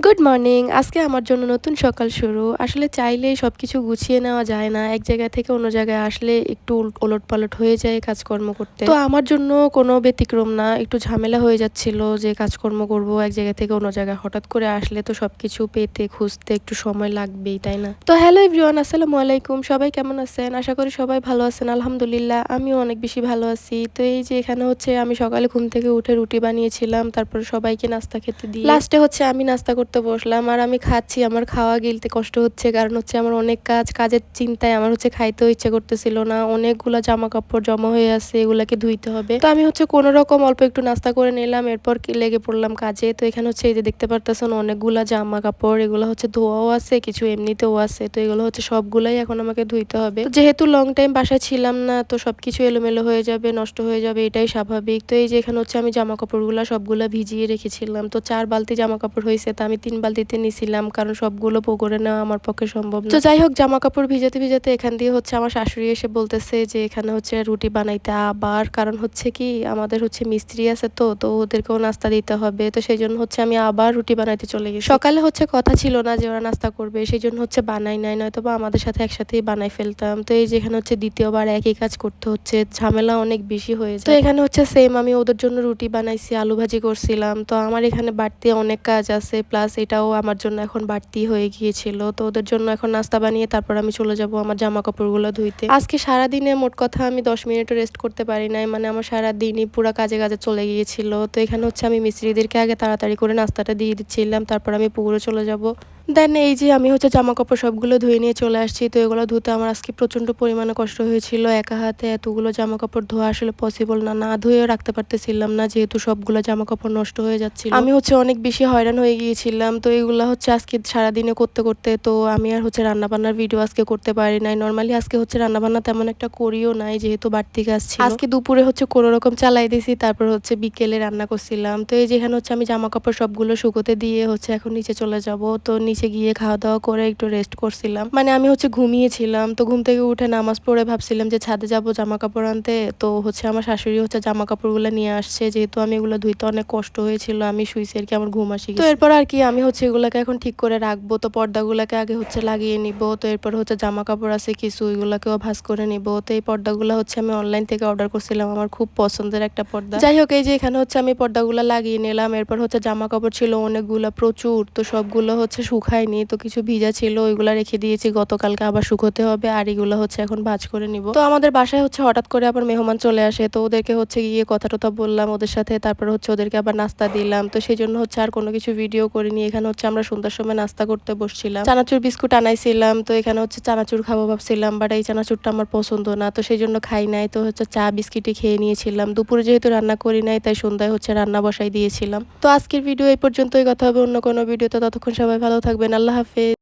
Good morning. আজকে আমার জন্য নতুন সকাল শুরু। আসলে চাইলেই সবকিছু গুছিয়ে নেওয়া যায় না। এক জায়গা থেকে অন্য জায়গায় আসলে একটু ওলটপালট হয়ে যায় কাজকর্ম করতে। তো আমার জন্য কোনো ব্যতিক্রম না। একটু ঝামেলা হয়ে যাচ্ছিল যে কাজকর্ম করব এক জায়গা থেকে অন্য জায়গায় হঠাৎ করে আসলে তো সবকিছু পেতে খুঁজতে একটু সময় লাগবেই, তাই না? তো হ্যালো এভরিওয়ান, আসসালামু আলাইকুম। সবাই কেমন আছেন? আশা করি সবাই ভালো আছেন। আলহামদুলিল্লাহ আমিও অনেক বেশি ভালো আছি। তো এই যে এখানে হচ্ছে আমি সকালে ঘুম থেকে উঠে রুটি বানিয়েছিলাম। তারপরে সবাইকে নাস্তা খেতে দিয়ে লাস্টে হচ্ছে আমি নাস্তা করতে বসলাম। আর আমি খাচ্ছি, আমার খাওয়া গিলতে কষ্ট হচ্ছে। কারণ হচ্ছে আমার অনেক কাজের চিন্তায় আমার হচ্ছে খাইতেও ইচ্ছে করতেছিল না। অনেকগুলা জামাকাপড় জমা হয়ে আছে, এগুলাকে ধুইতে হবে। তো আমি হচ্ছে কোনো রকম অল্প একটু নাস্তা করে নিলাম। এরপর লেগে পড়লাম কাজে। তো এখানে হচ্ছে এই যে দেখতে পারতেছেন অনেকগুলা জামাকাপড়। এগুলো হচ্ছে ধোয়াও আছে, কিছু এমনিতেও আছে। তো এগুলো হচ্ছে সবগুলাই এখন আমাকে ধুইতে হবে। তো যেহেতু লং টাইম বাসায় ছিলাম না, তো সবকিছু এলোমেলো হয়ে যাবে, নষ্ট হয়ে যাবে, এটাই স্বাভাবিক। তো এই যে এখানে হচ্ছে আমি জামাকাপড়গুলা সবগুলা ভিজিয়ে রেখেছিলাম। তো 4 বালতি জামাকাপড় হয়েছে, তো আমি 3 বালতিতে নিছিলাম, কারণ সবগুলো করে নেওয়া আমার পক্ষে সম্ভব না। তো যাই হোক, জামাকাপড় ভিজাতে ভিজাতে এখান দিয়ে হচ্ছে আমার শাশুড়ি এসে বলতেছে যে এখানে হচ্ছে রুটি বানাইতে আবার, কারণ হচ্ছে কি আমাদের হচ্ছে মিস্ত্রি আছে, তো ওদেরকেও নাস্তা দিতে হবে। তো সেই জন্য হচ্ছে আমি আবার রুটি বানাইতে চলে গেছি। সকালে হচ্ছে কথা ছিল না যে ওরা নাস্তা করবে, সেই জন্য হচ্ছে বানাই নাই, নয়তো বা আমাদের সাথে একসাথেই বানাই ফেলতাম। তো এই যে এখানে হচ্ছে দ্বিতীয়বার একই কাজ করতে হচ্ছে, ঝামেলা অনেক বেশি হয়ে যায়। তো এখানে হচ্ছে সেম আমি ওদের জন্য রুটি বানাইছি, আলু ভাজি করছিলাম। তো আমার এখানে বাড়তি অনেক কাজ আছে, প্লাস এটাও আমার জন্য এখন বাড়তি হয়ে গিয়েছিল। তো ওদের জন্য এখন নাস্তা বানিয়ে তারপর আমি চলে যাব আমার জামা কাপড়গুলো ধুইতে। আজকে সারাদিনে মোট কথা আমি 10 মিনিটও রেস্ট করতে পারি নাই, মানে আমার সারাদিনই পুরা কাজে চলে গিয়েছিল। তো এখানে হচ্ছে আমি মিস্ত্রিদেরকে আগে তাড়াতাড়ি করে নাস্তাটা দিয়ে দিচ্ছিলাম, তারপর আমি পুকুরে চলে যাব। দেন এই যে আমি হচ্ছে জামা কাপড় সবগুলো ধুয়ে নিয়ে চলে আসছি। তো এগুলো ধুতে আমার আজকে প্রচন্ড পরিমাণে কষ্ট হয়েছিল। একা হাতে এতগুলো জামা কাপড় ধোয়া আসলে পসিবল না, না ধুয়েও রাখতে পারতেছিলাম না, যেহেতু সবগুলো জামা কাপড় নষ্ট হয়ে যাচ্ছিল। আমি হচ্ছে অনেক বেশি হয়রান হয়ে গিয়েছিলাম। তো এগুলো হচ্ছে আজকে সারাদিনে করতে করতে তো আমি আর হচ্ছে রান্নাবান্নার ভিডিও আজকে করতে পারি নাই। নর্মালি আজকে হচ্ছে রান্নাবান্না তেমন একটা করিও নাই, যেহেতু বাড়তি কাজ ছিল। আজকে দুপুরে হচ্ছে কোনো রকম চালাই দিয়েছি, তারপর হচ্ছে বিকেলে রান্না করছিলাম। তো এই যেখানে হচ্ছে আমি জামা কাপড় সবগুলো শুকোতে দিয়ে হচ্ছে এখন নিচে চলে যাব। তো নিচে গিয়ে খাওয়া দাওয়া করে একটু রেস্ট করছিলাম, মানে আমি হচ্ছে ঘুমিয়েছিলাম। তো ঘুম থেকে উঠে নামাজ পড়ে ভাবছিলাম যে ছাদে যাব জামা কাপড় আনতে। তো হচ্ছে আমার শাশুড়ি হচ্ছে জামা কাপড়গুলো নিয়ে আসছে, যেহেতু আমি এগুলো ধুইতে অনেক কষ্ট হয়েছিল, আমি শুইছি আর কি, আমার ঘুম আসি গেছে। তো এরপর আর কি আমি হচ্ছে এগুলাকে এখন ঠিক করে রাখবো। তো পর্দাগুলোকে আগে হচ্ছে লাগিয়ে নিব। তো এরপর হচ্ছে জামা কাপড় আছে কিছু, ওইগুলাকেও ভাঁজ করে নিব। তো এই পর্দাগুলো হচ্ছে আমি অনলাইন থেকে অর্ডার করছিলাম, আমার খুব পছন্দের একটা পর্দা। যাই হোক, এই যে এখানে হচ্ছে আমি পর্দাগুলো লাগিয়ে নিলাম। এরপর হচ্ছে জামা কাপড় ছিল অনেকগুলো, প্রচুর। তো সবগুলো হচ্ছে শুকায়নি, তো কিছু ভিজা ছিল, ওইগুলা রেখে দিয়েছি, গতকালকে আবার শুকোতে হবে। আর এগুলো হচ্ছে এখন ভাঁজ করে নিব। তো আমাদের বাসায় হচ্ছে হঠাৎ করে আবার মেহমান চলে আসে, তো ওদেরকে হচ্ছে গিয়ে কথা টথা বললাম ওদের সাথে, তারপর হচ্ছে ওদেরকে আবার নাস্তা দিলাম। তো সেই জন্য হচ্ছে আর কোনো কিছু ভিডিও করিনি। এখানে হচ্ছে আমরা সন্ধ্যার সময় নাস্তা করতে বসছিলাম, চানাচুর বিস্কুট আনাইছিলাম। তো এখানে হচ্ছে চানাচুর খাবো ভাবছিলাম, বাট এই চানাচুরটা আমার পছন্দ না, তো সেই জন্য খাই নাই। তো হচ্ছে চা বিস্কিটই খেয়ে নিয়েছিলাম। দুপুরে যেহেতু রান্না করি নাই, তাই সন্ধ্যায় হচ্ছে রান্না বসাই দিয়েছিলাম। তো আজকের ভিডিও এই পর্যন্তই, কথা হবে অন্য কোনো ভিডিওতে। ততক্ষণ সবাই ভালো থাকবেন, আল্লাহ হাফেজ।